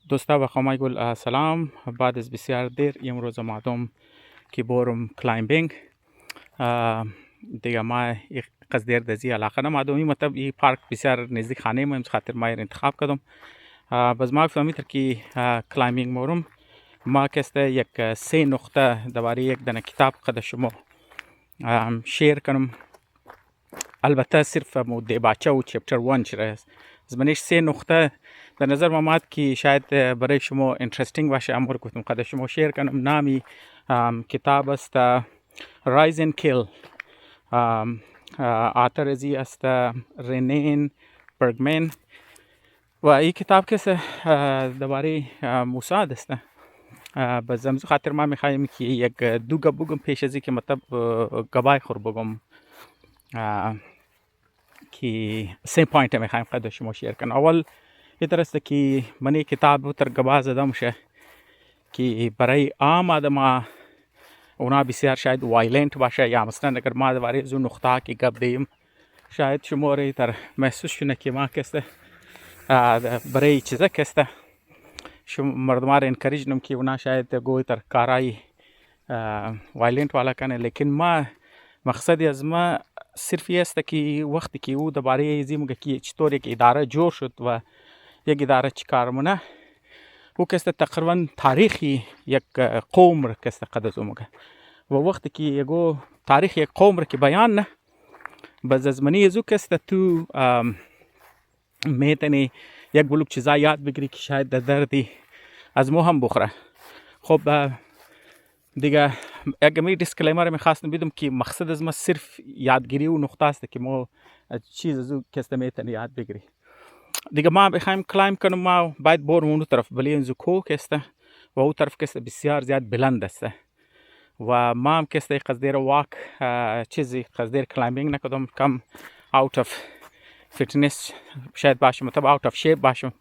دوستا و خواهمای گل سلام. بعد از بسیار دیر امروز آمدم که برم کلایمبینگ. دیگه ما یک قصدیر دزی علاقه نمادم. این مطلب این پارک بسیار نزدیک خانه ما خاطر ما انتخاب کردم. باز ما فهمیدم که کلایمبینگ مورم ما کسته یک 3 نقطه درباره یک دانه کتاب قد شما شیر کنم. البته صرف دیباچه و چپتر 1 چرا از منش 3 نقطه در نظر ما آمد که شاید برای شما اینترستینگ باشه. امور گفتم قد شما شیر کنم. نامی کتاب است رایز اند کیل. آتر ازی است رنین برگمن و این کتاب کس درباره موساد است. باز امروز خاطر ما میخوایم که یک دو بگم پیش ازی که مطلب گبای خور بگم که 3 پوینت میخوایم قد شما شیر کنم. اول این درسته که من این کتاب تر گبا زدم شه که برای عام آدم اونا بسیار شاید وایلنت باشه یا مثلا اگر ما درباره از اون نقطه که گپ دیم شاید شما را تر محسوس شونه که ما کسته برای چیزا کسته شما مردم را انکریج نم که اونا شاید گوی تر کارای وایلنت والا کنه. لیکن ما مقصدی از ما صرف این است که وقتی که او درباره ازی میگه که چطور یک اداره جور شد و یک اداره چی کار مونه او کسته تقریبا تاریخی یک قوم را کسته قد از میگه و وقتی که یگو تاریخ یک قوم را که بیان نه باز از منی ازو کسته تو میتونی یک بلوک چیزا یاد بگیری که شاید در دردی از مو هم بخوره. خب دیگه اگه می دیسکلیمر میخواستم بدم که مقصد از ما صرف یادگیری و نقطه است که ما چیز ازو کسته میتونی یاد بگیری. دیگه ما بخوایم کلایم کنم ما باید برم اون طرف بلی انزو کوه کسته و اون طرف کسته بسیار زیاد بلند است و ما هم کسته قصدیر واک چیزی قصدیر کلایمبینگ نکدم کم اوت اف فیتنس شاید باشم مطلب اوت اف شیپ باشم.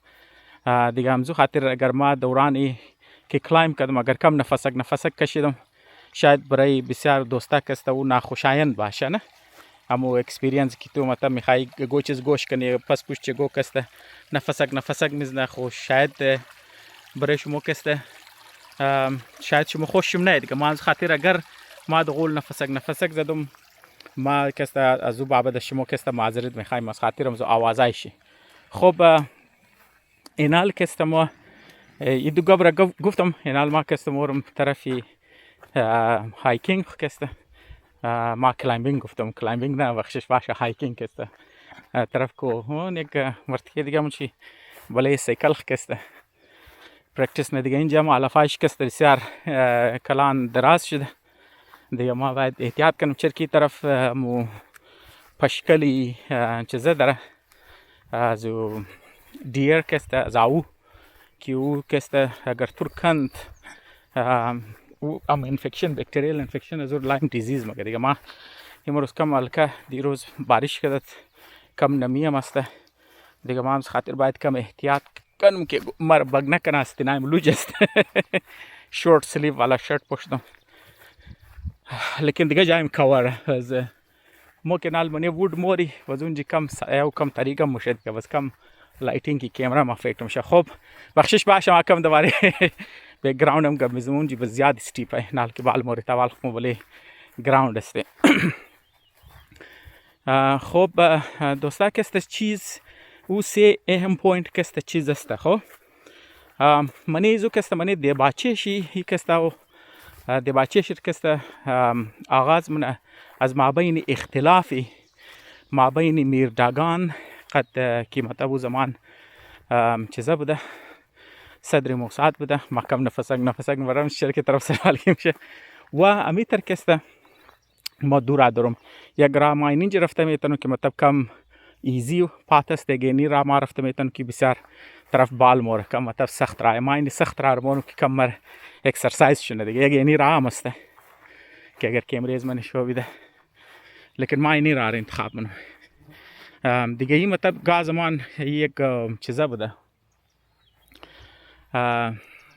دیگه همزو خاطر اگر ما دورانی که کلایم کردم اگر کم نفسک کشیدم شاید برای بسیار دوستا کسته او ناخوشایند باشه نه. همو اکسپیرینس که تو مطلب میخوای گو چیز گوش کنی پس پوش گو کسته نفسک میزنه خو شاید برای شما کسته شاید شما خوشم نه. دیگه ما از خاطر اگر ما دغول نفسک زدم ما کسته از او بابت شما کسته معذرت میخوایم از خاطر همزو آوازایشی. خب اینال کسته ما این دو گبره گفتم اینال ما کسته مورم طرفی هایکینگ کسته ما کلایمبینگ گفتم کلایمبینگ نه بخشش باشه هایکینگ کسته طرف کو اون یک مرتکه دیگه منشی بالای سیکل کسته پرکتیس نه دیگه اینجا ما علفایش کسته بسیار کلان دراز شده. دیگه ما باید احتیاط کنم چرکی طرف مو پشکلی چیزه داره ازو دیر کسته از او که او کسته اگر ترکند او ام انفکشن بکتریال انفکشن از لایم دیزیز مگه. دیگه ما امروز کم الکه دیروز بارش کردت کم نمی هم است. دیگه ما هم خاطر باید کم احتیاط کنم که مر بگ نکنه است نایم لوج است شورت سلیو والا شرت پوشیدم لیکن دیگه جایم کور از ممکن المانی وود موری و اونجا کم او کم طریقه مشد که بس کم لایتینگ کی کامera ما فکر میشه. خب بخشش باشه ما کم دوباره بیک گراوند هم گم زمونجی بس زیاد استیپ ہے نال که بال موری توال خو بله گراوند است. خب دوستا کست چیز او سه اهم پوینت کست چیز است. خب منی زو کست منی دیباچه شی هی کست او دیباچه شی کست آغاز من از مابین اختلافی مابین میردگان قد کی مطلب زمان چیزا بوده صدر موساد بوده ما کم نفسک ورم شرکت طرف سوال میشه و امیتر کسته ما دور دارم یک راماین اینجا رفته میتونم که مطلب کم ایزی و پاتست دیگه نی راما رفته میتونم که بسیار طرف بال مور کم مطلب سخت راه ماین سخت راه مورم که کم مر اکسرسایز شونه دیگه یک نی رام است که اگر کیمریز من شو بیده لیکن ما نی راه انتخاب منم دیگه این مطلب گازمان یک چیزا بوده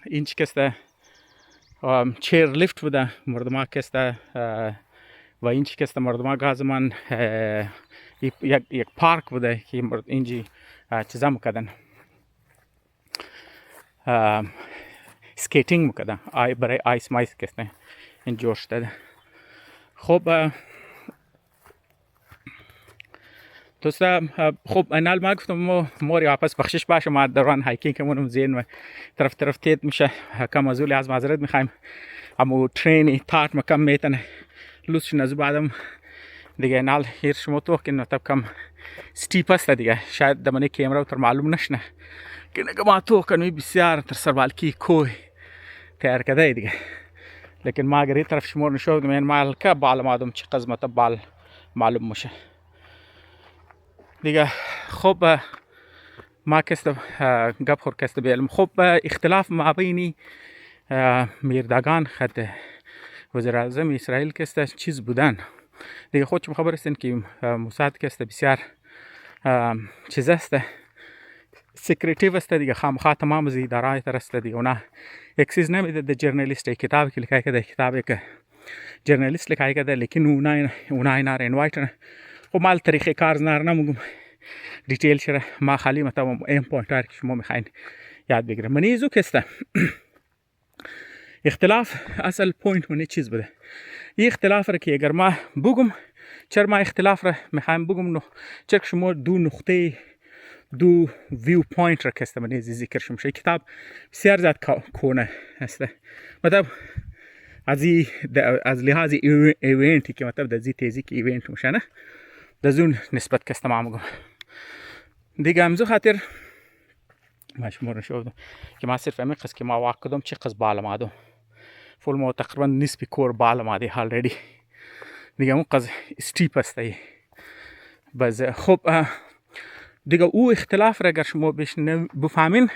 اینچ کسته چیر لیفت بوده مردما کسته و اینچ کسته مردما گازمان یک پارک بوده که اینجی چیزا میکردن اسکیتینگ میکردن برای آیس مایس کسته اینجور شده. خب دوستا خب اینال ما گفتم موری واپس بخشش باشه، ما دوران هایکینگ کمونم زین و طرف تید میشه کم از اولی از معذرت میخوایم، اما ترینی تارت ما کم میتونه لوسش نزو بعدم دیگه اینال هیر شما تو که نتاب کم ستیپ است دیگه، شاید دمانی کیمرا تر معلوم نشنه که نگه ما تو کنوی بسیار تر سربالکی کوه تیار کده دیگه، لیکن ما اگر این طرف شمار نشود من مال که بال مادم چی قسمت بال معلوم میشه دیگه. خب ما کست گپ خور کست بیلم. خب اختلاف مابینی میردگان خد وزیر اعظم اسرائیل کست چیز بودن دیگه، خودشم خبر هستین که موساد کست بسیار چیز است، سیکریتیو است دیگه، خامخا تمام از اداره تر است دیگه، اونا اکسیز نمیده د جرنالیست کتاب که لکای کده، کتابی که جرنالیست لکای کده، لیکن اونا اینا را انوایت خب مال طریقه کار نار نموگم دیتیل شده، ما خالی مطمئن این پوینت هر که شما میخواین یاد بگیرم. من ایزو کسته اختلاف اصل پوینت من چیز بوده، این اختلاف را که اگر ما بگم چرا ما اختلاف را میخوایم بگم نو چرا شما دو نقطه دو ویو پوینت را کسته من ایزی ذکر شمشه. کتاب بسیار زیاد کونه هسته، مطلب از لحاظ ایونتی که مطلب دزی تیزی که ایونت میشه نه دزون نسبت کسته ما مگم دیگه. همزو خاطر ما شما رو شودم که ما صرف امی قصد که ما واقع کدم چی قصد بالا مادم فول ما تقریبا نسبی کور بالا مادی حال ریدی دیگه اون قصد استیپ هسته بز. خب دیگه او اختلاف را اگر شما بفهمین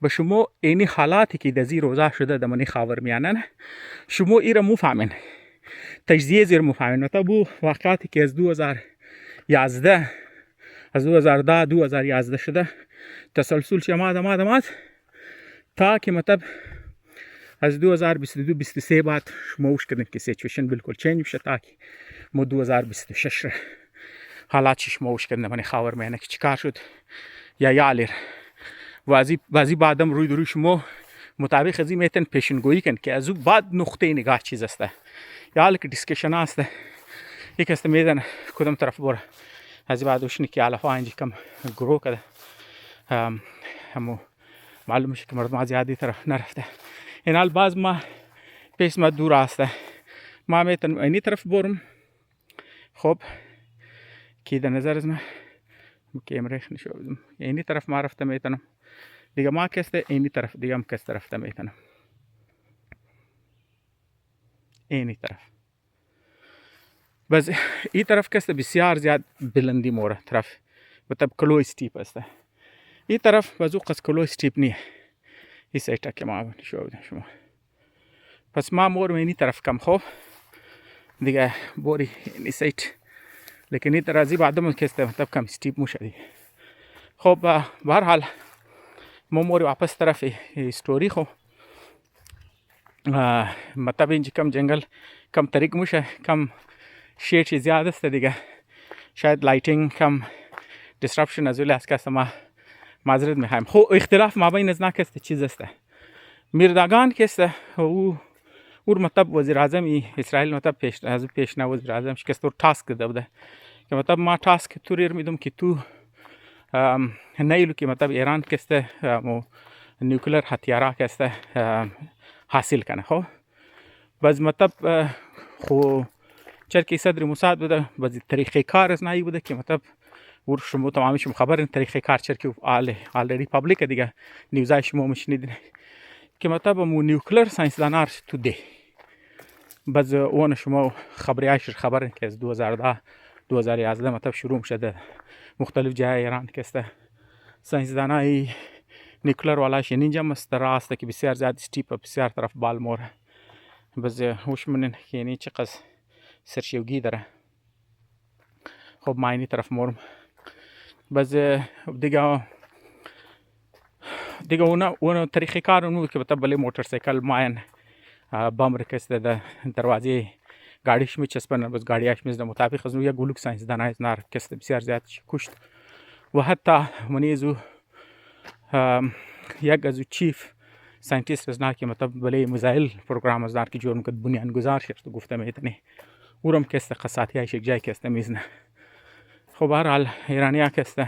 به شما اینی حالاتی که دزی روزه شده دمانی خاورمیانه شما ای را مفهمین، تجزیه زیر مفهمین. تا بو واقعاتی که از 2011 از 2011 شده تسلسل چه آمد تا که مطلب از 2022-23 بعد شما وش کردن که سیچویشن بالکل چینج بشه تا که ما 2026 حالات شما وش کردن من خاورمیانه که چیکار شد یا یالیر وازی بعدم روی دروی شما مطابق ازی میتن پیشنگویی کن که از او بعد نقطه نگاه چیز است یا حالا که دیسکشن است یک است میدن کدام طرف بره از بعد وشنی که علفا اینجا کم گرو کده همو معلوم میشه که مردم از زیادی طرف نرفته. این حال باز ما پیش ما دور است، ما میتونم اینی طرف برم. خب کی در نظر از ما کیمرش نشودم اینی طرف ما رفته میتونم دیگه، ما کسته اینی طرف دیگه هم کس رفته میتونم اینی طرف. بس این طرف کسته بسیار زیاد بلندی موره طرف مطلب کلو استیپ است، این طرف بازو قصد کلو استیپ نیه این سایتا که ما نشودم شما. پس ما مورم اینی طرف کم خوب دیگه بوری اینی سایت، لیکن این طرف بعدم کسته مطلب کم استیپ موشه دیگه. خب به هر حال ما موری واپس طرف استوری خو مطلب اینجا کم جنگل کم طریق موشه، کم شیٹ زیاد است دیگه، شاید لایتینگ کم دیسرپشن از ولی از کس ما معذرت میخوایم. خب اختلاف ما بین از نکسته چیز است میردگان کسته او مطلب وزیر اعظم اسرائیل مطلب پیشنا وزیر اعظم شکست اور تاسک داده بوده که مطلب ما تاسک توریر میدم که تو نیلو که مطلب ایران کسته نیوکلر هتیارا کسته حاصل کنه. خب باز مطلب خو چرا که صدر موساد بوده باز طریقه کار از نایی بوده که مطلب ور شما تمامی شما خبرین طریقه کار چرا که آلریدی پابلیک دیگه نیوزای شما میشنیدین که مطلب مو نیوکلر ساینسدانار تو ده باز اون شما خبریاش خبرین که از 2011 مطلب شروع شده مختلف جای ایران کسته ساینسدانای نیوکلر والاش اینجا مستراست که بسیار زیاد استیپ بسیار طرف بالموره باز هوش منن که یعنی چقدر سرشیوگی داره. خب ما اینی طرف مورم باز دیگه اون طریقه کار اون که مطلب بله موتورسیکل ماین بم رکسته ده دروازه گاڑیش میچسبن باز گاڑیاش میزنه مطابق از یا گلوک ساینسدان از نار کسته بسیار زیاد کشت و حتی منیزو یک از چیف साइंटिस्ट ना कि मतलब भले मिसाइल प्रोग्राम अजदार की जो उनका बुनियानगुजार शर्त गुफ्ता में इतने ورم كسته قصاتي هاي شيء جاي كسته ميزنا خب بهرحال ایرانیا كسته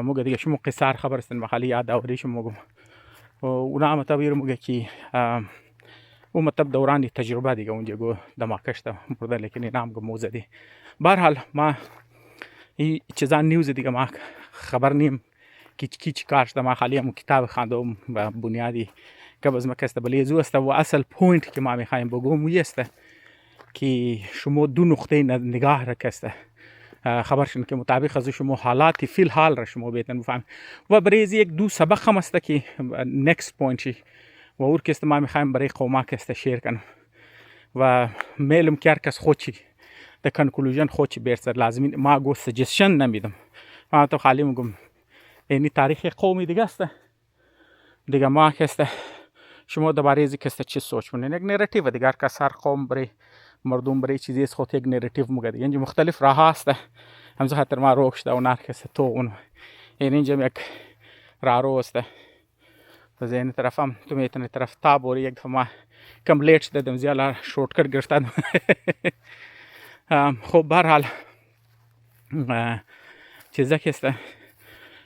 موجة دیگه شما قصار خبر استن محلی یاد آوریش موجم اونا متابیر موجة کی او مطلب دورانی تجربه دیگه اونجا گو دماغشته برده لیکن نام گو موزه دی بهرحال ما این چیزان نیوز دیگه ما خبر نیم کی چی کارش ما خالی هم کتاب خواندم و بنیادی قبل از ما کسته بلی زو است و اصل پوینت که ما میخوایم بگم است که شما دو نقطه نگاه را کسته خبرشن که مطابق از شما حالات فی الحال را شما بهتن بفهم و برای یک دو سبق هم است که نکست پوینت شی و اور کسته ما میخوایم برای قوما کسته شیر کنم و میلم که هر کس خودشی در کنکلوژن خودشی برسد لازمی ما گو سجشن نمیدم ما تو خالی میگم اینی تاریخ قومی دیگه است دیگه ما کسته شما درباره از کسته چی سوچ کنین یک نراتیو دیگه هر کس هر قوم برای مردم برای چیزی است خود یک نراتیو میگه یعنی مختلف راه است همزه خاطر ما روک شده و نرکسته تو اون اینجا یک راه رو است از این طرف هم تو میتونی طرف تاب و یک دفعه ما کم لیت شده دم زیاده شورت کٹ گرفتم خب برحال چیزا کسته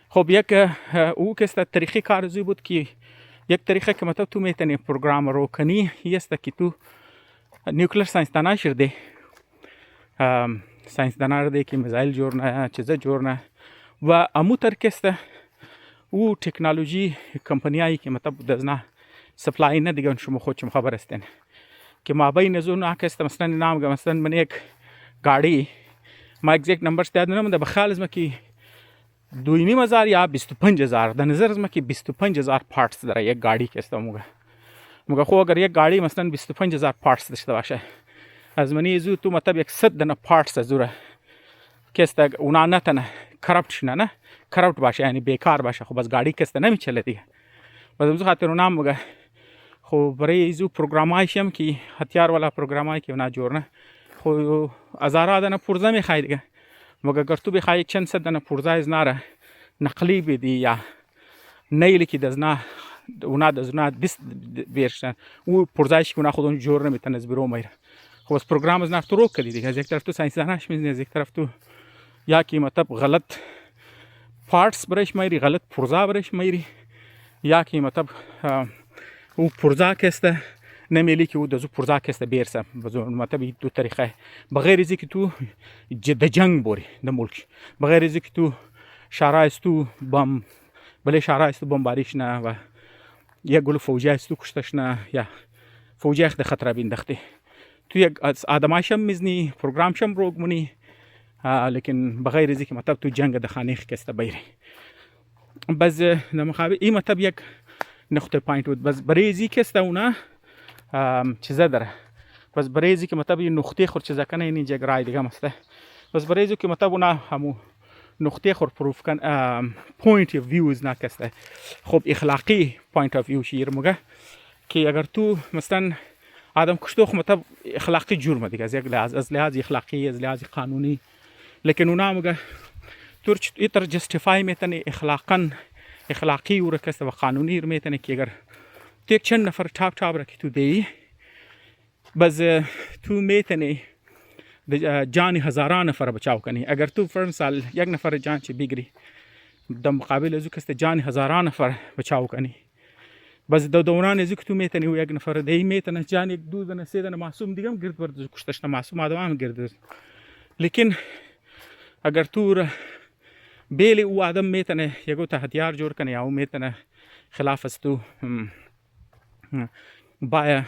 خب یک او کسته طریقی کارزوی بود که یک طریقه که مطلب تو میتونی پروگرام رو کنی است که تو نیوکلیر ساینسدانا شده ساینسدانا رده که میزایل جورنه چیزا جورنه و امو ترکسته او تکنولوژی کمپانیایی که مطلب دزنا سپلای نه دیگه شما خودشم خبر هستین که ما بین از اون آکسته مثلا نام مثلا من یک گاڑی ما اگزیکت نمبرز یاد نمیدونم در بخال از ما که 2,500 یا 25,000 در نظر از ما که 25,000 پارتس داره یک گاڑی که است موگه خو اگر یک گاڑی مثلا 25,000 پارتس داشته باشه از منی زو تو مطلب 100 دنا پارتس زوره که است اونا نه تنه کرپت شنه نه کرپت باشه یعنی بیکار باشه خب بس گاڑی که است نمیچله دیگه بس از خاطر اونام موگه خو برای زو پروگرامایش هم که هتیار والا پروگرامای که اونا جوړ نه خو هزارا دنا پرزه میخوای دیگه موگه اگر تو بخوای چند صد دنا پرزه از ناره نقلی بدی یا نیلی که دزنا اونا دزنا دیست بیرشن او پرزایش که اونا خودون جور نمیتن از برو میره خب از پروگرام از نفت رو کردی دیگه از یک طرف تو ساینسداناش میزنی از یک طرف تو یا که مطلب غلط پارتس برش میری غلط پرزا برش میری یا که مطلب او پرزا کسته نمیلی که او دزو پرزا کسته بیرسه مطلب دو طریقه بغیر از که تو جد جنگ بوری در ملک بغیر از که تو شارع است تو بم بله شارع است تو بمباریش نه و یک گلو فوجی است تو کشتش نه یا فوجی اخت خطر بیندخته تو یک آدمایشم میزنی پروگرامشم روگ منی لیکن بغیر از که مطلب تو جنگ د خانیخ کسته بیری بس نمخابه این مطلب یک نقطه پوینت بود بس برای ازی کسته اونا چیزا داره بس برای ازی که مطلب این نقطه خور چیزا کنه این اینجا گرای دیگه مسته بس برای ازی که مطلب اونا همو نقطه خور پروف کن پوینت اف ویوز نکسته خب اخلاقی پوینت اف ویو شیر مگه که اگر تو مثلا آدم کشتو خب مطلب اخلاقی جرم دیگه از یک لحاظ از لحاظ اخلاقی از لحاظ قانونی لیکن اونا مگه تو ایتر جستیفای میتنی اخلاقی و رکسته و قانونی میتنی که اگر تو یک چند نفر تاپ را که تو دی بس تو میتنی جان هزاران نفر بچاو کنی اگر تو فرض مثال یک نفر جان چی بگیری در مقابل از کست جان هزاران نفر بچاو کنی بس در دوران از تو میتنی و یک نفر دی میتنه جان یک دو دنه سه دنه معصوم دیگه هم گرد برد کشتش معصوم آدم هم گرد لیکن اگر تو بیلی او آدم میتنه یکو تا هتیار جور کنی یا او میتنه خلاف از تو باید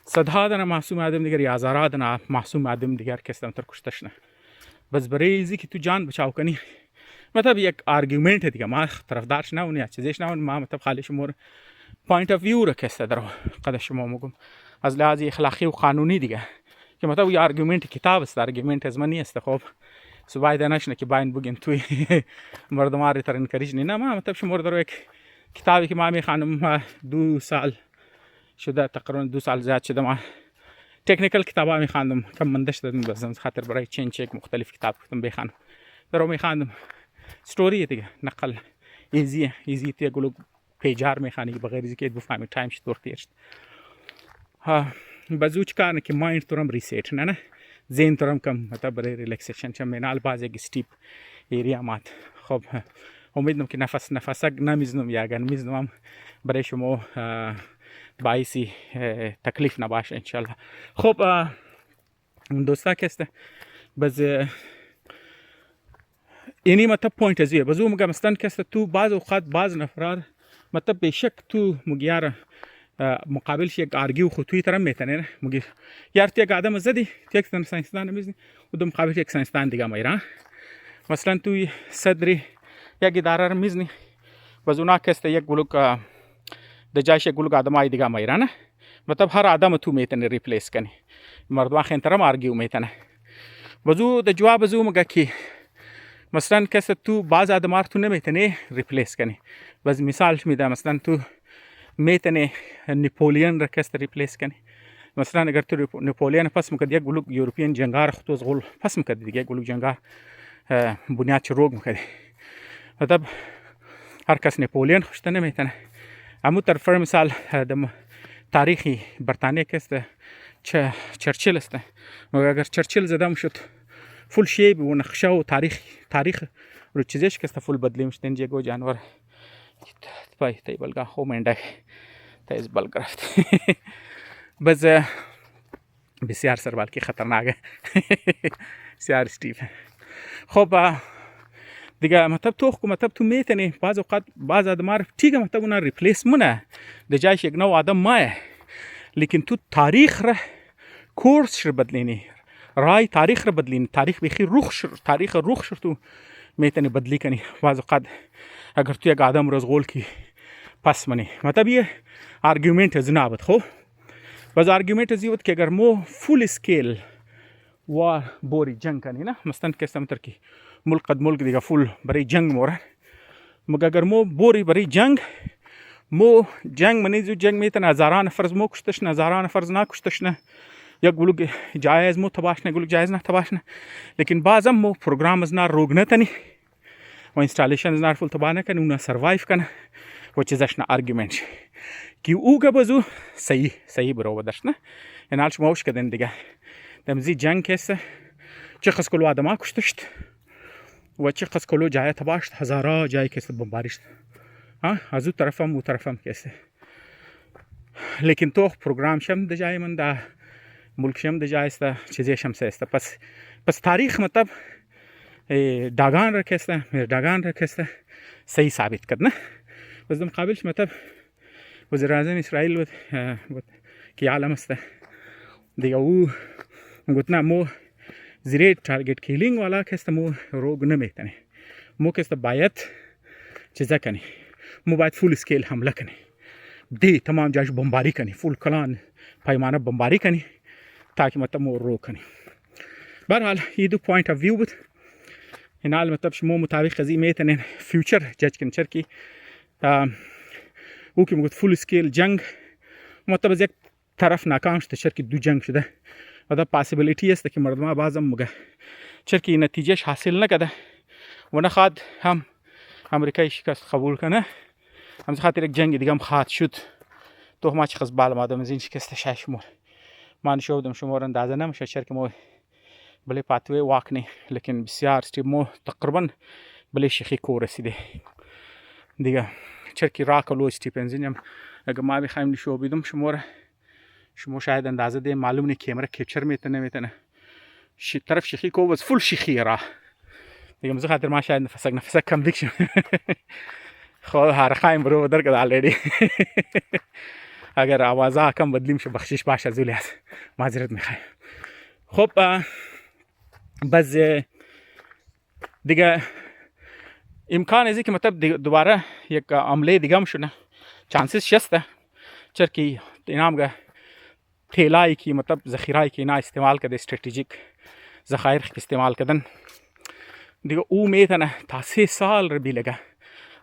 صدها دنه معصوم آدم دیگر یا هزارها دنه معصوم آدم دیگر کستم تر کشتش نه بس برای ایزی که تو جان بچاو کنی مطلب یک آرگومنت دیگه ما طرفدارش نمونی یا چیزیش نمونی ما مطلب خالی شمور پوینت اف ویو را کسته درو قد شما مگم از لحاظ اخلاقی و قانونی دیگه که مطلب یه آرگومنت کتاب است آرگومنت از من نیست خب سو باید نشنه که باید بگیم توی مردم آری تر انکریج نه ما مطلب شمور درو یک کتابی که ما میخوانم 2 سال شده تقریبا 2 سال زیاد شده ما تکنیکل کتابا میخواندم کم مندش دادم بس خاطر برای چین چک مختلف کتاب گفتم بخوانم درو میخواندم ستوری دیگه نقل ایزی تو گلو پیجر میخوانی بغیر از که بفهمی تایمش دور شد. بازوچ کار که مایند تورم ریسیت نه ذهن تورم کم مطلب برای ریلکسیشن چه منال باز یک استیپ ایریا مات. خب امیدوارم که نفس نمیزنم یا اگر میزنم برای شما باعثی تکلیف نباشه انشالله. خب دوستا کسته باز اینی مطلب پوینت ازیه بازو مگه مستن کسته تو بعض اوقات بعض نفرار مطلب بیشک تو مگیار مقابلش یک آرگیو خود توی طرف میتونه مگه یار تو یک آدم زدی تو یک ساینسدان میزنی و دو مقابلش یک ساینسدان دیگه میرن مثلا توی صدری یک اداره رو میزنی باز اونا کسته یک گلوک دجایش یک گلوک آدم های دیگه میرن مطلب هر آدم تو میتونه ریپلیس کنی مردم خنترم آرگیو میتونه بازو د جواب زو مگه کی مثلا کس تو بعض آدم تو نمیتونه ریپلیس کنی باز مثال میدم مثلا تو میتونه نپولین را کس ریپلیس کنی مثلا اگر تو نپولین پس میکرد یک گلوک یوروپیان جنگار خود از غول پس میکرد دیگه یک گلوک جنگار بنیاد چه روگ میکرد مطلب هر کس نپولین خوشته نمیتونه اما طرف مثال تاریخی برطانیه کس چرچیل است مگر اگر چرچیل زده میشد فول شیب و نقشه و تاریخ رو چیزش که فول بدلی میشد اینجا گو جانور پای تیبلگاه خو منده تیز بل گرفت بس بسیار سر بلکی خطرناکه بسیار استیف. خب دیگه مطلب تو میتونی بعض اوقات بعض آدم رو تیگه مطلب اونا ریپلیس مونه در جایش یک نوع آدم مایه لیکن تو تاریخ را کورس رو بدلینی رای تاریخ رو بدلینی تاریخ بخی تاریخ روخ شد تو میتونی بدلی کنی بعض اوقات اگر تو یک آدم روز غول کی پس منی مطلب یه آرگومنت از نابد خو باز آرگومنت از بود که اگر مو فول اسکیل و بوری جنگ کنی نه مثلا که سمتر کی ملک دیگه فول برای جنگ موره مگر اگر مو بوری برای جنگ مو جنگ منیزو جنگ میتونه هزاران فرض مو کشتش نه هزاران فرض نکشتش نه یک گلوگ جایز مو تباش نه گلوگ جایز نه تباش نه لیکن بعضم مو پروگرام از نه روگ نتنی و اینستالیشن از نه فول تبا نکنی اونا سروایف کنه و چیزش نه آرگومنت کی اوگه بازو صحیح برو بدش نه این حال شما وش کردن دیگه دمزی جنگ کسه چه خس کلو آدم ها کشتشت و چه خس کلو جای تباشت هزارا جای کسه بمباریشت از او طرفم کسه لیکن تو پروگرام شم د جای من دا ملک شم د جای است چیزی شم است پس تاریخ مطلب داغان را کسته صحیح ثابت کرد نه بس دم قابلش مطلب وزیر اعظم اسرائیل بود که عالم است دیگه او گفت نه مو زیر تارگت کیلینگ والا کسته مو روگ نمیتونه مو کسته باید چیزا کنی مو باید فول اسکیل حمله کنی دی تمام جاش بمباری کنی فول کلان پیمانه بمباری کنی تاکه مطلب مو رو کنی برحال یہ دو پوینٹ آف ویو بود این حال مطلب شما مطابق قضیه میتونین فیوچر جج کنی چر کی او که میگفت فول اسکیل جنگ مطلب از یک طرف ناکام شده چر کی دو جنگ شده و دا پاسیبیلیتی است که مردم بعضم مگه چر کی نتیجهش حاصل نکرده و نخواد هم امریکای شکست قبول کنه هم خاطر یک جنگ دیگه هم خواهد شد تو ما چه خز بالا مادم از این شکست شما من شودم شما رو اندازه نمیشه چر که ما بله پاتوی واکنی لیکن بسیار ستی مو تقریبا بله شیخی کو رسیده دیگه چر کی راک لو ستی پنزینم اگه ما بخوایم نشو بیدم شما شاید اندازه ده معلوم نی کیمرا کپچر میتونه طرف شیخی کو was فول شیخی را دیگه مزه خاطر ما شاید نفس کم دیکشم خب هر خایم برو در کد آلریدی اگر آوازا کم بدلیم شو بخشش باشه زولی هست معذرت میخوایم. خب بس دیگه امکان ازی که مطلب دوباره یک عمله دیگه هم شونه چانسز شسته چر کی اینام گه تیلایی کی مطلب ذخیرهایی که اینا استعمال کرده استراتژیک ذخایر استعمال کردن دیگه او میتونه تا 3 سال رو بیلگه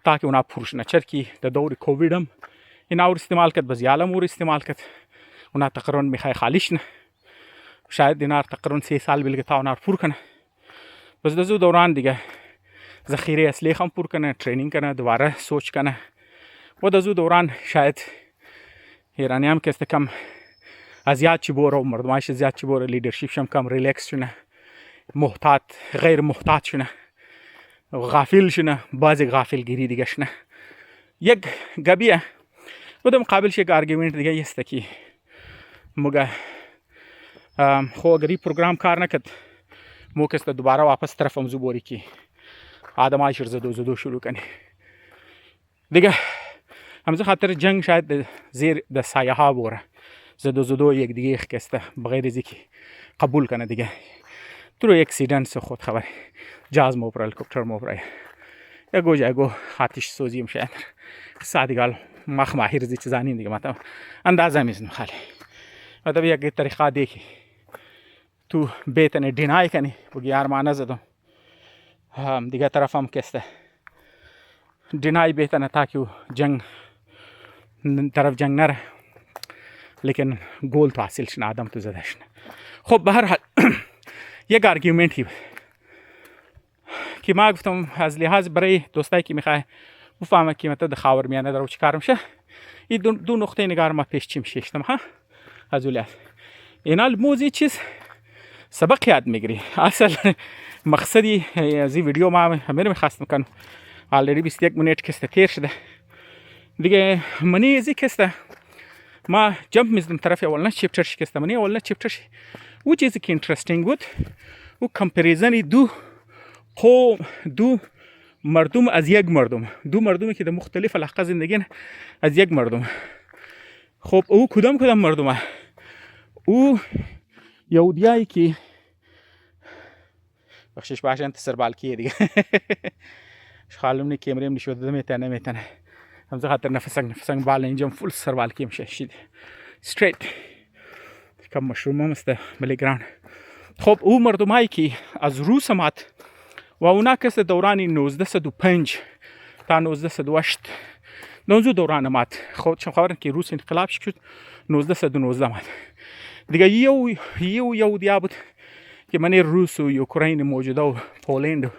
تاکه اونا پرش نه چر کی در دور کووید هم اینا اور استعمال کرد بزیالم اور استعمال کرد اونا تقریبا میخوای خالیش نه شاید دینار تقریبا 3 سال بیلگه تا اونا پر کنه بس دزو دوران دیگه ذخیره اصلی هم پر کنه ترینینگ کنه دوباره سوچ کنه و در زو دوران شاید ایرانی هم که کم از یاد چی بوره و مردمایش زیاد چی بوره، لیدرشیپش هم کم ریلکس شونه، محتاط غیر محتاط شونه، غافل شونه، بعضی غافل گیری دیگه شونه. یک گبیه و در مقابلش یک آرگومنت دیگه است که مگه خو اگر این پروگرام کار نکرد موکست دوباره واپس طرف همزو بوری که آدمایش زدو شروع کنی دیگه. همزه خاطر جنگ شاید زیر د سایه ها بوره، زدو یک دیگه اخکسته بغیر از که قبول کنه دیگه. تو اکسیدنت خود خبر جاز موپر هلیکوپتر موپر یا گو آتش سوزی میشه سادیگال مخ ماهر زی چیزانی دیگه مثلا اندازه میزنم خالی مثلا یک طریقه دیگه تو بیتن دینای کنی بگی یار ما نزدم دیگه طرف هم کسته دینای بیتن تاکه جنگ طرف جنگ نره لیکن گول تو حاصل شنه آدم تو زده شنه. خب به هر حال یک آرگومنتی که ما گفتم از لحاظ برای دوستایی که میخواه بفهمه که مثلا خاورمیانه در چی کار میشه، این دو نقطه نگار ما پیش چی میشه اشتم ها از اول اینال موزی چیز سبق یاد میگیری. اصل مقصدی از این ویدیو ما همین میخواستم کنم آلریدی 21 منیت کسته تیر شده دیگه. منی ازی کسته ما جمپ میزدم طرف اولنا چپتر شکسته منی اولنا چپتر شی او چیزی که انترستینگ بود او کمپریزنی دو مردم از یک مردم، دو مردمی که در مختلف علاقه زندگی از یک مردم. خب او کدام مردمه؟ او یهودیایی که بخشش باشه انت سربالکیه دیگه خالم نی کیمریم نشود نمیتونه همزه خاطر نفسنگ بالا اینجا فول سربالکی میشه شید استریت کم مشروم هم است ملیگران. خب او مردمایی که از روس آمد و اونا کس دوران 1905 تا 1908 نوزو دوران آمد. خب چون خبرن که روس انقلاب شد 1919 آمد دیگه. یو یهودیا بود که من روس و اوکراین موجوده و پولند و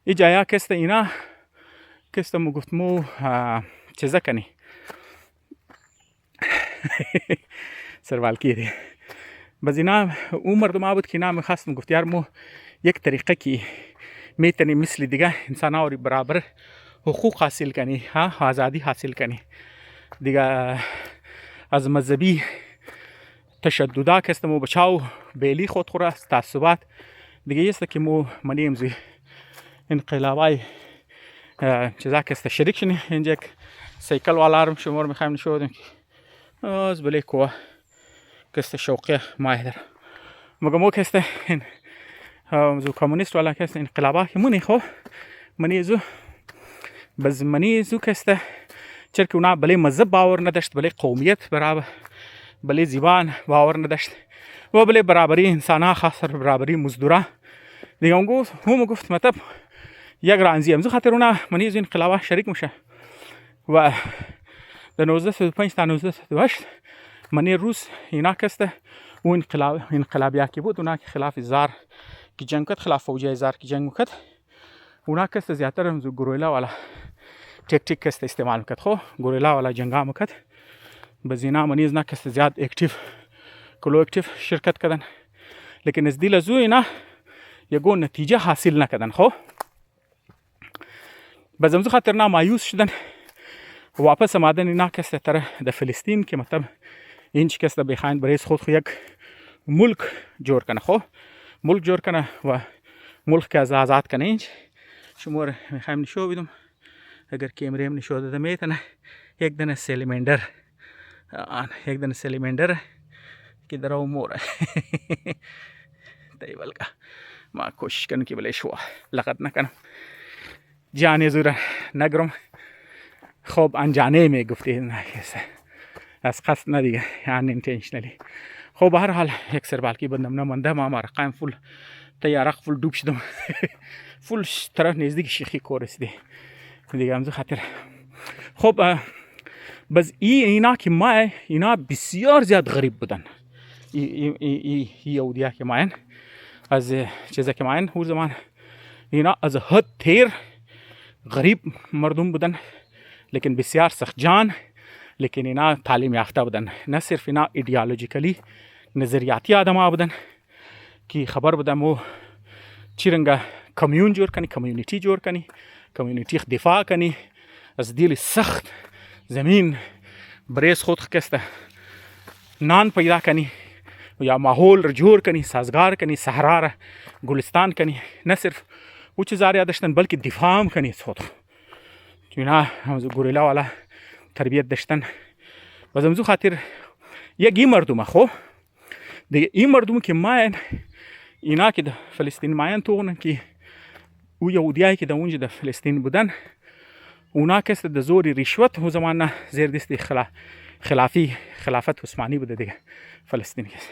ای جایا کست اینا کست مو گفت مو چیزا کنی سروالکی دی باز اینا اون مردم ها بود که اینا میخواستم گفت یار مو یک طریقه که میتونی مثل دیگه انسان ها برابر حقوق حاصل کنی ها آزادی حاصل کنی دیگه. از مذهبی تشددا کست مو بچاو بیلی خود خوره تعصبات دیگه است که مو منی امزی انقلابای چیزا کست شریک شنی اینجا سیکل والارم شمار میخوایم نشودیم که از بلی کوه کست شوقی ماه در مگه مو کست زو کمونیست والا کست انقلابا که منی خو منی زو بز منی زو کست چرا که اونا بلی مذهب باور نداشت، بلی قومیت برابر، بلی زبان باور نداشت و بلی برابری انسان خاص برابری مزدورا دیگه. هم گفت مطلب یک رانزی همزو خاطر اونا منی زو انقلابا شریک میشه و در 1905 تا 1908 منی روس اینا کسته و انقلابیا که بود اونا که خلاف زار که جنگ کرد، خلاف فوجی زار که جنگ کرد اونا کسته زیادتر همزو گوریلا والا تکتیک کسته استعمال میکرد. خو گوریلا والا جنگا میکرد بز اینا منی از کسته زیاد کلو اکتیو شرکت کردن لیکن از دیل ازو اینا یگو نتیجه حاصل نکردن. خو بز همزو خاطر نا مایوس شدن واپس آمدن اینا کسته تر در فلسطین که مطلب این چی کسته بخواین برای خود یک ملک جور کنه. خو ملک جور کنه و ملک که از آزاد کنه. اینج شمار میخوایم نشو بیدم اگر کیمریم نشو داده میتونه یک دنه سلیمندر که در امور تایبال کا ما کوشش کنم که بله شوا لغت نکنم جانه زوره نگرم. خب انجانه می گفتی نه از قصد نه دیگه یعنی اینتنشنلی. خب به هر حال یک سربالکی بندم نمانده ما رقم فول تیارق فول دوب شدم فول طرف نزدیک شیخی کورسیده دیگه همزو خاطر. خب بس اینا که ما اینا بسیار زیاد غریب بودن یهودیا که ما از چیزا که ما هر زمان اینا از حد تیر غریب مردم بودن لیکن بسیار سخت جان، لیکن اینا تعلیم یافته بودن. نه صرف اینا ایدئولوژیکلی نظریاتی آدما بودن که خبر بودن مو چی رنگه کمیون جور کنی، کمیونیتی جور کنی، کمیونیتی دفاع کنی از دیل سخت زمین بریز خود کسته نان پیدا کنی یا ماحول را جور کنی، سازگار کنی، صحرا را گلستان کنی. نه صرف او چیزا داشتن بلکه دفاع هم کنی از خود. اینا گوریلا والا تربیت داشتن. و زمزو خاطر یک این مردم خو دیگه این مردم که ماین اینا که در فلسطین ماین توغنن که او یهودیایی که در اونجا در فلسطین بودن اونا کس در زوری رشوت و زمان زیر دست خلافت عثمانی بوده دیگه فلسطین کس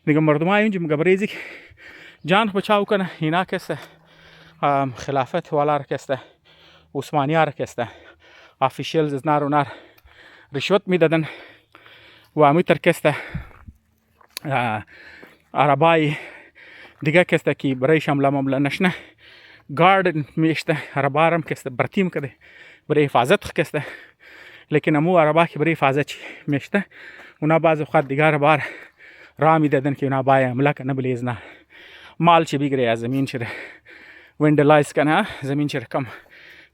دیگه مردم های اونجا مگبریزی که جان بچاو کنه اینا کس خلافت والا را کس عثمانی ها را کس آفیشیلز از نار و نار رشوت میدادن و امیتر کس عربای دیگه کس که برای شمله ممله نشنه گارد میشته عربارم کس برتیم کده برای حفاظت کس لیکن امو عربا که برای حفاظت میشته اونا بعض وقت دیگه عربار را میدادن که اونا بای عمله کنه بلیزنه مال چی بگیره از زمین چره وندلایز کنه زمین چره کم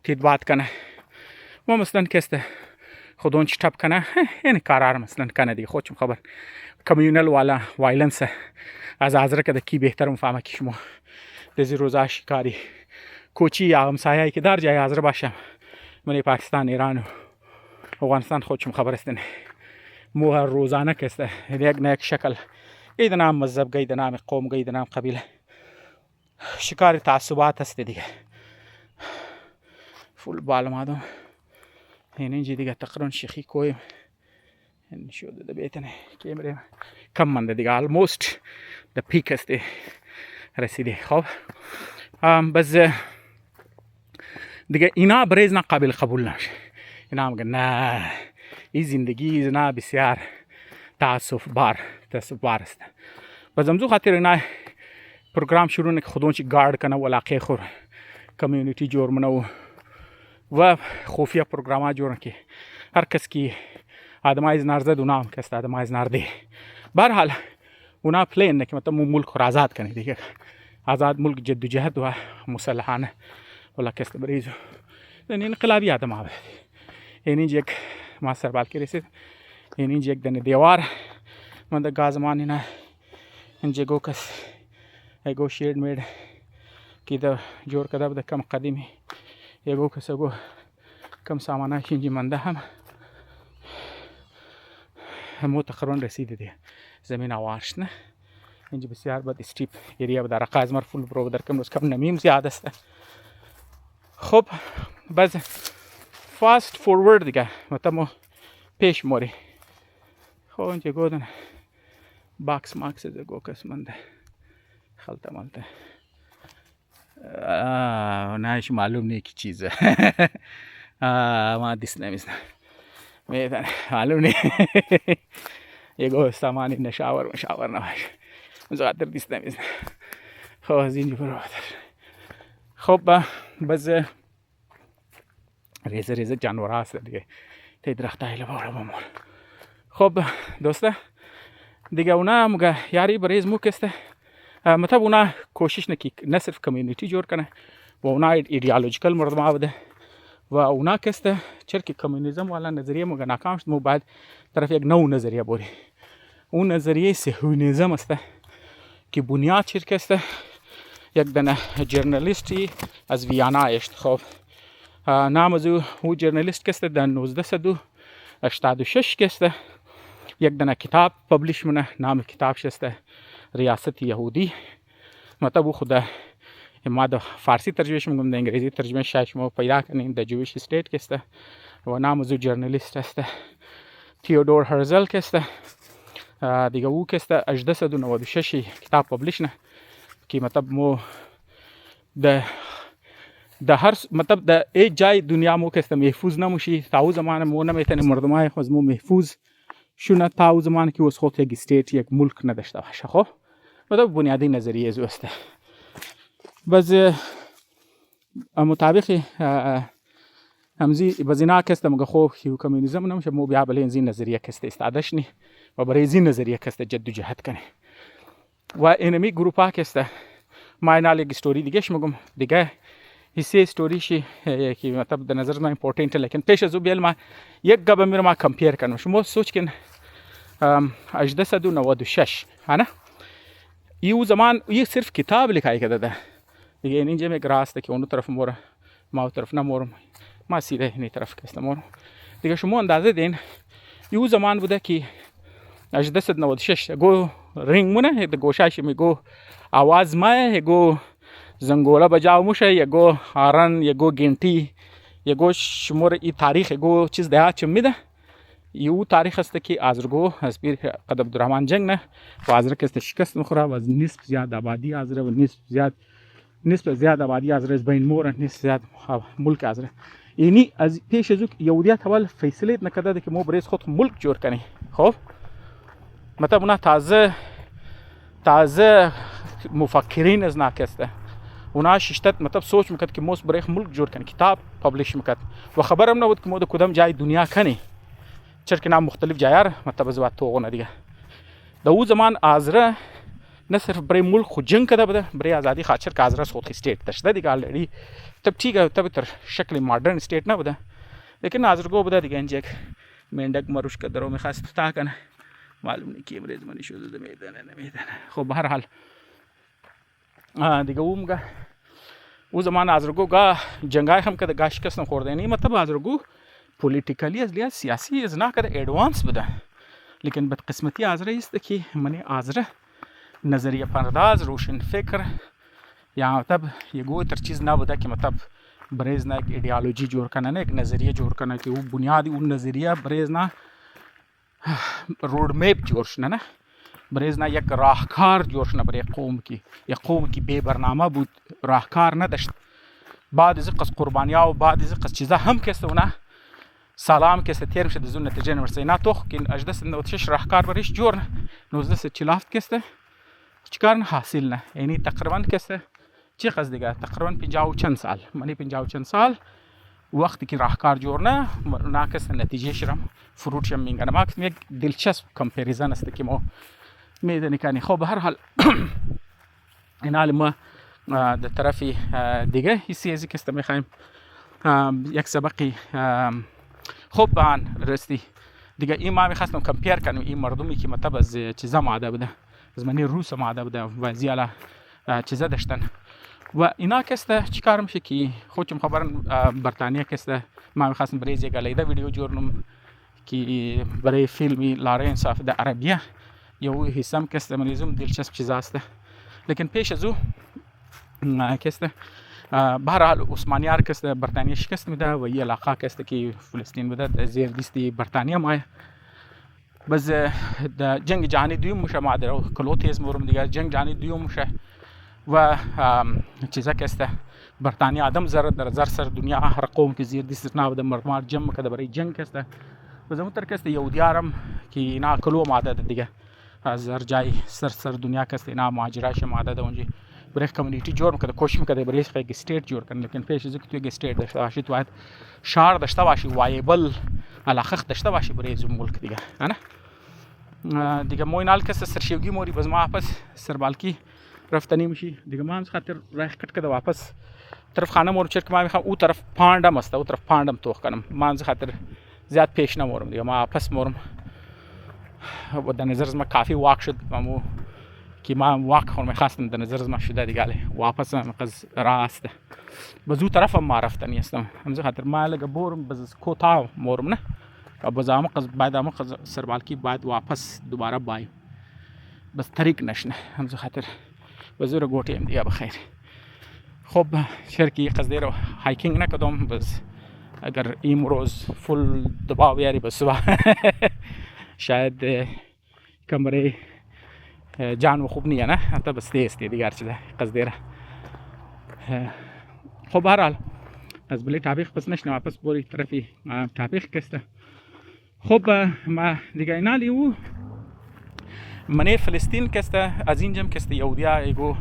تید بات کنه ما مثلا کس خودون چی تب کنه این کارار مثلا کنه دیگه خودشم خبر کمیونل والا وایلنس از آزره که کی بهتر مفهمه که شما دزی روزا شکاری کوچی یا همسایه‌ای که در جای آزره باشم من پاکستان ایران و افغانستان خودشم خبر استن مو هر روزانه کسته یک نه یک شکل گید نام مذهب گید نام قوم گید نام قبیله شکار تعصبات است دیگه فول بال مادم اینجا دیگه تقریبا شیخی کویم این شده ده بیتنه کیمره کم منده دیگه almost the peak است رسیده. خب بس دیگه اینا بریز نه قابل قبول نشه. اینا میگن نه این زندگی نه بسیار تعصب بار است. بس امزو خاطر اینا پروگرام شروع نه که خودون چی گارد کنه و علاقه خور کمیونیتی جور منو و خفیه پروگرام جور که هر کس کی آدمای زنار زد اونا هم کس آدمای زنار دی. برحال اونا پلین نه که مطلب ملک رو آزاد کنه دیگه آزاد ملک جدوجهد و مسلحانه ولا کس بریزو این انقلابی آدم ها این اینجا یک ماستر بالکی رسید این اینجا یک دنه دیوار من در گازمان نه اینجا گو کس ایگو شیرد مید که در جور کده بده کم قدیمی ایگو کس ایگو کم سامانه اینجا منده همو تقریبا رسیده دیگه زمین آوارش نه اینجا بسیار بد استیپ ایریا بدار رقاز مرفول برو بدر کم روز کم نمیم زیاد است. خب بس فاست فورورد دیگه مطمئن پیش موری. خب اینجا گودن باکس ماکس از گو کس منده خلطه مالته نایش معلوم نیه که چیزه ما دیست نمیزنه میدن معلوم نیه یه گو سامانی نشاور نباشه مزاقتر دیست نمیزنه. خب از اینجا برو بدر. خب بس ریزه جانور هست دیگه تی درخت هایل بالا بمول. خب دوسته دیگه اونا مگه یاری بریز مو کسته مطلب اونا کوشش نکی نه صرف کمیونیتی جور کنه و اونا ایدئولوژیکل مردم آبده و اونا کسته چرکی کمیونیزم والا نظریه مگه ناکام شد مو باید طرف یک نو نظریه بوری. اون نظریه صهیونیزم است که بنیاد چرکسته یک دنه جرنالیستی از ویانا اشت. خب نام از او جرنالیست کسته در 1986 کسته یک دنه کتاب پبلیش منه نام کتاب شسته ریاست یهودی. مطلب او خود ما در فارسی ترجمهش میگم در انگلیسی ترجمه شاید ما پیدا کنیم در جویش استیت کسته و نام از او جرنالیست است تیودور هرزل کسته دیگه او کسته 1896 کتاب پبلیش نه که مطلب مو ده هر مطلب ده ایک جای دنیا مو کسته محفوظ نموشی تاو زمان مو نمیتونه مردمای خود مو محفوظ شونه تاو زمان که از خود یک استیت یک ملک نداشته باشه. خب مطلب بنیادی نظریه از است. بس مطابق همزی بزینا کست مگه خو هیو کمونیسم نمیشه مو بیا بله این نظریه کست استعدادش نی و برای این نظریه کست جد و جهد کنه و اینمی گروپ ها کست ما اینا یک استوری دیگه شمگم دیگه حصه استوریشی که مطلب در نظر من امپورتنت لیکن پیش از او بیل ما یک گبه میرم ما کمپیر کنم شما سوچ کن 1896 نه یو زمان ये सिर्फ किताब लिखाई करता था लेकिन इंजे में एक रास्ता कि उन तरफ मोर माउ तरफ ना मोर ما सीधे नहीं तरफ कैसे मोर देखो شما अंदाजे देन یو زمان بوده که 1896 گو رینگ مونه د گوشاش میگو आवाज ما گو زنگوله بجاو موشه یگو هارن یگو گنتی یگو شمور ای تاریخ یگو چیز ده چم میده یو تاریخ است که آذرگو از پیر قد عبدالرحمن جنگ نه و آذر که شکست مخوره و نصف زیاد آبادی آذر و نصف زیاد آبادی آذر از بین مور نصف زیاد ملک آذر یعنی از پیش از یهودیت اول فیصله نکرده که مو برای خود ملک جور کنی خب مطلب اونا تازه مفکرین از ناکسته اونا ششتت مطلب سوچ میکرد که موس برای ملک جور کنی کتاب پابلیش میکرد و خبرم نبود که مو در کدام جای دنیا کنی چرا نام مختلف جایار مطلب از وقت تو دیگه در او زمان آذر نه صرف برای ملک خود جنگ کرده بوده برای آزادی خاطر که آذر خود استیت داشته دیگه آلریدی تب ठीक تب تر شکل مدرن استیت نبوده لیکن آذرگو بوده دیگه اینجا یک مندک مروش که درو میخواست تا کنه معلوم نیست کی امروز منی شده میدانه نمیدانه خب به هر حال دیگه او زمان آذرگو گاه جنگای هم که گاش کس نخورده نی مطلب آذرگو پولیتیکلی از لحاظ سیاسی از نه کرده ادوانس بوده لیکن بدقسمتی آذر است که منی آذر نظریه پرداز روشن فکر یا مطلب یگو تر چیز نبوده که مطلب بریز نه یک ایدئولوژی جور کنه نه یک نظریه جور کنه که او بنیادی اون نظریه بریز نه رود میپ جور شنه نه بریز نه یک راهکار جور شنه برای قوم کی یک قوم کی بی برنامه بود راهکار نداشت بعد از قص قربانیا و بعد از قص چیزا هم کسته نه سلام کسته تیر میشه دزون نتیجه نورسی نه توخ که 1896 راهکار برایش جور نه 1947 کسته چیکار حاصل نه یعنی تقریبا کسته چی قصد دیگه تقریبا 50 و چند سال منی 50 و چند سال وقتی که راهکار جور نه ناکس نتیجه شرم فروت شم میگن ما یک دلچسب کمپریزن است که ما میدونی کنی خب به هر حال اینا ما در طرف دیگه حسی ازی که است میخوایم یک سبقی خوب بان رستی دیگه این ما میخواستم کمپیر کنم این مردمی که مطلب از چیزا ماده بوده از منی روس ماده بوده و زیالا چیزا داشتن و اینا کسته چیکار میشه که خودم خبرن بریتانیا کسته ما میخواستم برای یک علیده ویدیو جورنم که برای فیلمی لارنس آف د عربیه یو حسام کسته منیزم دلچسب چیز است لیکن پیش از او کسته بهرحال عثمانیار کسته بریتانیا شکست میده و یه علاقه کسته که فلسطین بوده زیر دستی بریتانیا مایه بس د جنگ جهانی دوم میشه ما در کلوتیز مورم دیگه جنگ جهانی دوم میشه و چیزا کسته بریتانیا آدم زر در زر سر دنیا هر قوم که زیر دست ناو د مردمار جمع کده برای جنگ کسته و زمون تر کسته یهودیارم که اینا کلو ماده دیگه از هر جای سر دنیا کسته اینا مهاجراش ماده ده اونجی برای کمیونیتی جور میکنه کوشش میکنه برای یک استیت جور کنه لیکن پیش از اینکه تو یک استیت داشته باشی تو باید شهر داشته باشی وایبل علاقه داشته باشی برای زم ملک دیگه نه دیگه موینال کسته سرشیوگی موری باز ما واپس سربالکی رفتنی میشی دیگه ما هم خاطر راه کٹ کده واپس طرف خانه مور چرک ما میخوام او طرف پاندم است او طرف پاندم توخ کنم ما هم خاطر زیاد پیش نمورم دیگه ما واپس مورم و در نظر ما کافی واک شد مامو که ما واک خورم خواستم در نظر ما شده دیگه واپس مقز راست بزو طرف ما رفتنی استم هم خاطر ما لگه بورم بز کوتا مورم نه و بزا مقز بعد مقز سربالکی بعد واپس دوباره بایم بس طریق نشنه هم خاطر بزور گوٹیم دیگه بخیر خب شرکی قصدی رو هایکینگ نکردم بس اگر امروز فل دباو بیاری بس شاید کمره جان و خوب نیه نه حتی بس تیستی دیگر چیزه قصدی رو خب برحال از بلی تابیخ پس نشنه واپس بوری طرفی تابیخ کسته خب ما دیگه اینا لیو منی فلسطین کسته از اینجام کسته یهودیا ایگو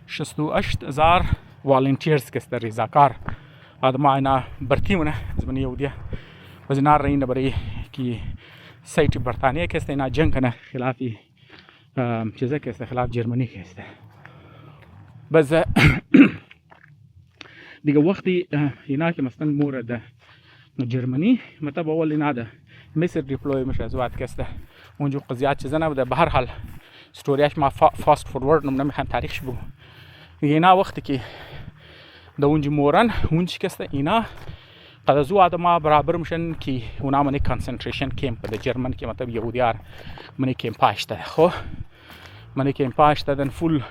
68,000 والنتیرز کسته ریزاکار آدم اینا برتیمونه از من یهودیه و زنار رینه برای که سایت برتانیه که است اینا جنگ کنه خلافی چیزه که است خلاف جرمنی که است بس دیگه وقتی اینا که مثلا مورد جرمنی مطلب اول اینا ده مصر دیپلوی میشه از وقت که است اونجا قضیات چیزا نبوده به هر حال ستوریاش ما فاست فورورد نمیخوام تاریخش بگم اینا وقتی که در اونجا مورن اونجا که است اینا قد از او آدم برابر میشن که اونا منی کانسنتریشن کمپ ده جرمن که مطلب یهودیار منی کمپ اشته خو منی کمپ اشته دن فول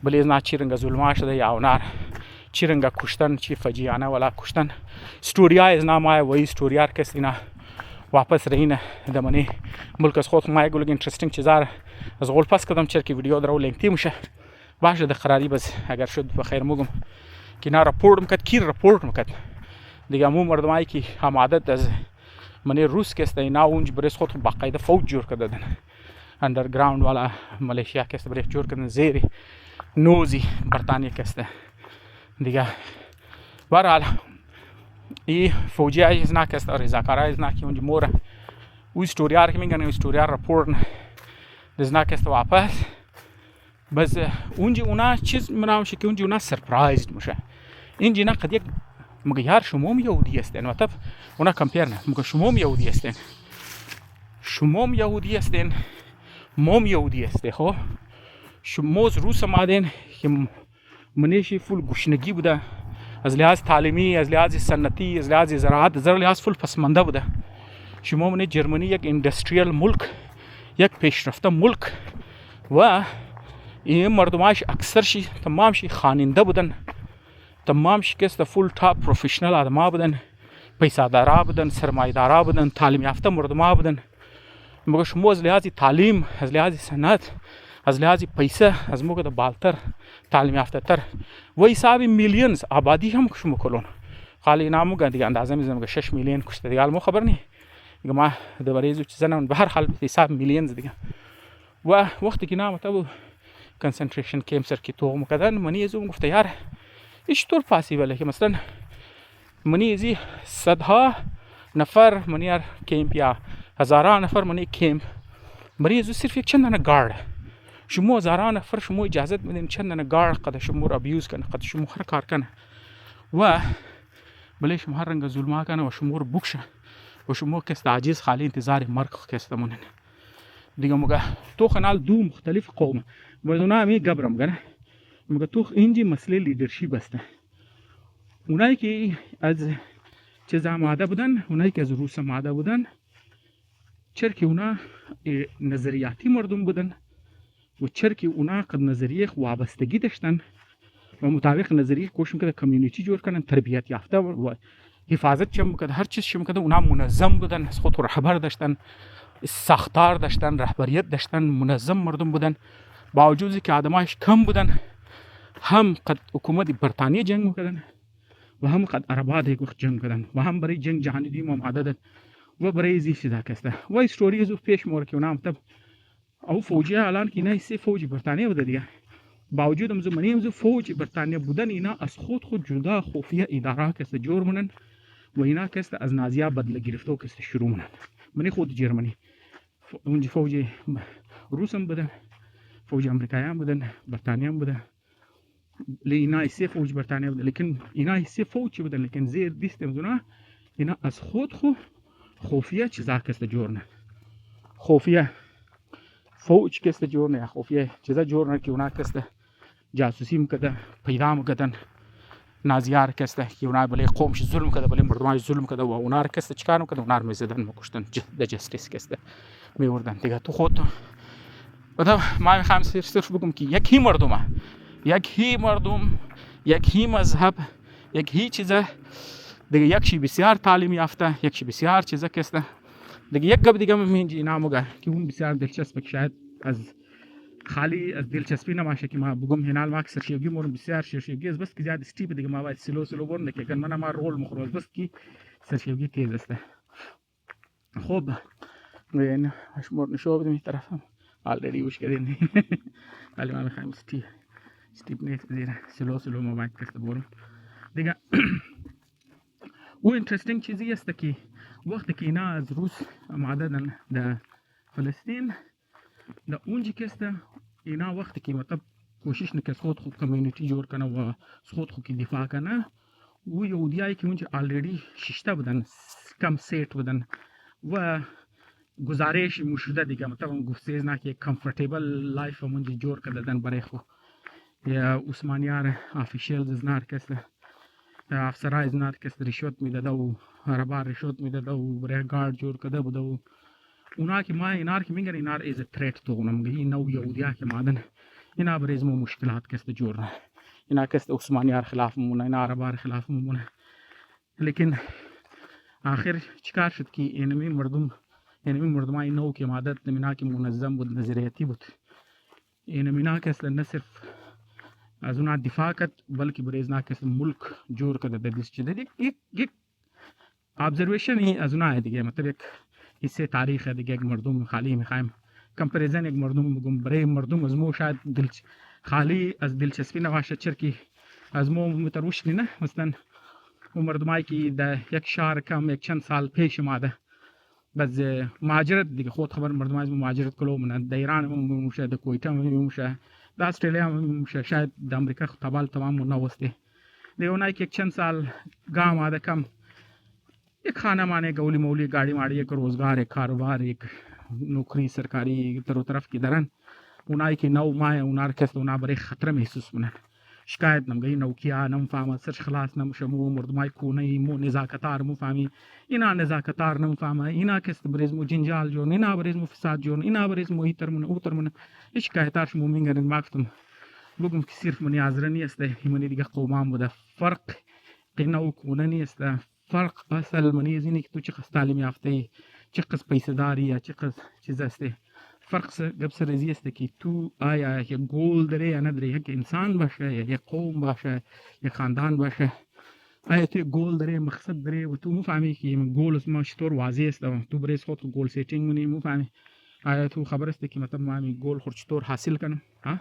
بلیز نا چیرنگا ظلم شده یا اونار چیرنگا کشتن چی فجیعانه ولا کشتن ستوریا از نامای وی ستوریار کس اینا واپس رهینه دمنی ملک از خود ما یگولگ اینترستینگ چیزار از غول پس کدام چرکی ویدیو درو لینکتی میشه باشه ده قراری بس اگر شد بخیر مگم که نا راپورت مکد کی راپورت مکد دیگه مو مردمایی که هم عادت از منی روس که است اینا اونج برس خود باقاعده فوج جور کرده دن اندرگراوند والا ملیشیا که است برای جور کردن زیری نوزی برطانیه که است دیگه برحال ای فوجی از نا که است رضاکارای از نا که اونج موره او استوریار که میگن استوریار راپورت از نا که است واپس بس اونج اونا چیز منامشه که اونج اونا سرپرایزد میشه اینجا نه قد یک مگه یار شما یهودی هستین مطلب اونا کمپیر نه مگه شما یهودی هستین شما یهودی هستین ما یهودی هستی خب شما از روس آمدین که منیشی فول گوشنگی بوده از لحاظ تعلیمی از لحاظ صنعتی از لحاظ زراعت از لحاظ فول پسمانده بوده شما من جرمنی یک اندستریال ملک یک پیشرفته ملک و این مردماش اکثرشی تمامشی خاننده بودن تمامش کس فول تاپ پروفیشنال آدما بودن پیسادارا بودن سرمایه‌دارا بودن تعلیم یافته مردما بودن مگر شما از لحاظ تعلیم از لحاظ صنعت از لحاظ پیسه از موقع بالتر تعلیم یافته تر و حساب میلیونز آبادی هم شما کلون خالی نامو گندی اندازه میزنم که 6 میلیون کشته دیگه مو خبر نی دیگه ما دوباره زو چیزا به هر حال حساب میلیونز دیگه و وقتی که نام تو کنسنتریشن کیمپ سر کی تو مکدن منی زو گفته یار ایش طور پاسیبله که مثلا منی ازی صدها نفر منیار کیمپ یا هزاران نفر منی کیمپ مریض صرف یک چند گارد شما هزاران نفر شما اجازه میدین چند گارد قد شما رو ابیوز کنه قد شما هر کار کنه و بله شما هر رنگ ظلم کنه و شما رو بکشه و شما کس عاجز خالی انتظار مرگ کس مونن دیگه مگه تو خنال دو مختلف قوم بدونا می گبرم کنه مگه تو اینجی مسئله لیدرشپ است اونایی که از چیز آماده بودن اونایی که از روس آماده بودن چرکی اونا نظریاتی مردم بودن و چرکی اونا قد نظریه وابستگی داشتن و مطابق نظریه کوشش میکرد کمیونیتی جور کنن تربیت یافته و حفاظت چه میکرد هر چیز چه میکرد اونا منظم بودن از خود رهبر داشتن ساختار داشتن رهبریت داشتن منظم مردم بودن باوجود که آدمایش کم بودن هم قد حکومت برطانیه جنگ میکردن و هم قد عربات یک وقت جنگ کردن و هم برای جنگ جهانی دوم آماده و برای زیش دا کسته و استوری زو پیش مور که اونام تب او فوجی الان که نه سی فوج برطانیه بوده دیگه باوجود هم زمانی هم فوج برطانیه بودن اینا از خود جدا خفیه اداره کسته جور منن و اینا کسته از نازیا بدل گرفته و کسته شروع منن منی خود جرمنی اونجا فوج روس هم بودن فوج امریکایی هم بودن برطانیه هم بودن اینا سی فوج برطانیه بودن لیکن اینا سی فوج بودن لیکن زیر دیستم زنا اینا از خود خفیه چیزا کسته جور نه خفیه فوج کسته جور نه خفیه چیزا جور نه که اونا کسته جاسوسی میکرده پیدا میکردن نازیار کسته که اونا بله قومش ظلم کرده بله مردماش ظلم کرده و اونا کسته چیکار میکردن اونا میزدن میکشتن د جستیس کسته میوردن دیگه تو خود بعد ما میخوام صرف بگم که یک هی مردم یک هی مذهب یک هی چیزا دیگه یک چی بسیار تعلیم یافته یک چی بسیار چیزا کسته دیگه یک گپ دیگه من ناموگه که اون بسیار دلچسبه که شاید از خالی از دلچسبی نماشه که ما بگم هنال ما سرشیوگی مورم بسیار سرشیوگی است بس که زیاد استیپ دیگه ما باید سلو برنده که من ما رول مخروز بس که سرشیوگی تیز است خب این اشمور نشو بدیم این طرف آلریدی وش کردین ولی ما میخوایم استیپ نیست زیرا سلو ما باید کسته برم دیگه وانترستینگ چیزی است که وقتی که اینا از روس معددن در فلسطین در اونجا که است اینا وقتی که مطلب کوشش نکرد خود کمیونیتی جور کنه و خود که دفاع کنه و یهودیایی که اونجا آلریدی شیشته بودن کم سیٹ بودن و گزارش مشهوده دیگه مطلب گفتیز نه که کمفورتیبل لایف اونجا جور کردن برای خود یا عثمانیار آفیشیل زنار کسته افسرای زنار کسته رشوت میداده و ربار رشوت میداده و برای گارد جور کرده بوده و اونا که ما اینار که میگن اینار ایز تریت تو اونم این نو یهودیا که مادن اینا برای ما مشکلات کسته جور نه اینا کسته عثمانیار خلاف مونه اینا عربار خلاف مونه لیکن آخر چیکار شد که اینمی مردمای نو که مادت نمینا که منظم بود نظریاتی بود اینمینا کسته نه صرف از اونا دفاع کرد بلکه برای ازنا کسته ملک جور کرده دیست چیده یک ابزرویشن از اونا دیگه مطلب یک حصه تاریخ دیگه یک مردم خالی میخوایم کمپریزن یک مردم بگم برای مردم از مو شاید خالی از دلچسپی نباشه چرکی از مو متروش نه مثلا اون مردمایی که در یک شهر کم یک چند سال پیش اومده بس مهاجرت دیگه خود خبر مردمای مهاجرت کلو من در ایران میشه در کویت میشه در استرالیا میشه شاید در امریکا تبال تمام نوسته دیگه اونایی که یک چند سال گام آده کم یک خانمانه گولی مولی گاڑی ماڑی یک روزگار یک کاروبار یک نوکری سرکاری طرف طرف کی درن اونایی که نو ماه اونار کس اونا برای خطر محسوس منن شکایت نمگی نوکیا نم فهم سرچ خلاص نمشه مو مردمای کونه مو نزاکتار مو فهمی اینا نزاکتار نم فهمه اینا کس بریز مو جنجال جون اینا بریز مو فساد جون اینا بریز مو ایترمون اوترمون شکایتارش مو میگن مافتم بگم که صرف منی ازرنی است همونی دیگه قومان بوده فرق قناو کونه نیست فرق اصل منی از اینه که تو چه قصد تعلیم یافته ای چه قصد پیسه داری یا چه قصد چیز است فرق گپ سرزی است که تو آیا یک گول داره یا نداره یک انسان باشه یا یک قوم باشه یک خاندان باشه آیا تو گول داره مقصد داره و تو مفهمی که گول ما چطور واضح است تو برای خود گول سیتینگ منی مفهمی آیا تو خبر است که مثلا ما همین گول خود چطور حاصل کنم ها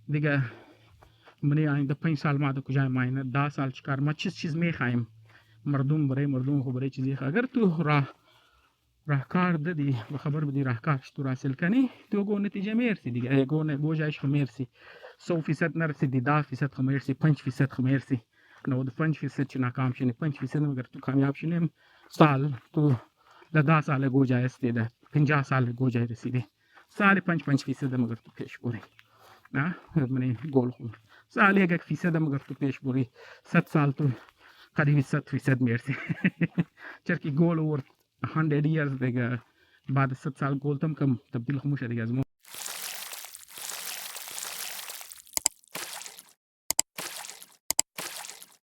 دیگه منی آینده 5 سال ما کجای ماینه 10 سال چیکار ما چیز میخوایم مردم برای مردم خو برای چیزی اگر تو راهکار دادی و خبر بدی راهکارش تو حاصل کنی تو گو نتیجه میرسی دیگه گو جایش خو میرسی 100% نرسیدی 10% خو میرسی 5% خو میرسی 95% چه ناکام شنی 5% اگر تو کامیاب شنی سال تو در 10 سال گو جای استی ده 50 سال گو جای رسیدی سال 5% مگر تو پیش بری نه منی گل خو سال 1% مگر تو پیش بری 100 سال تو قریب 100% میرسی چرکی گول اور 100 years دیگه بعد 100 سال گول تم کم تبدیل خموشه دیگه از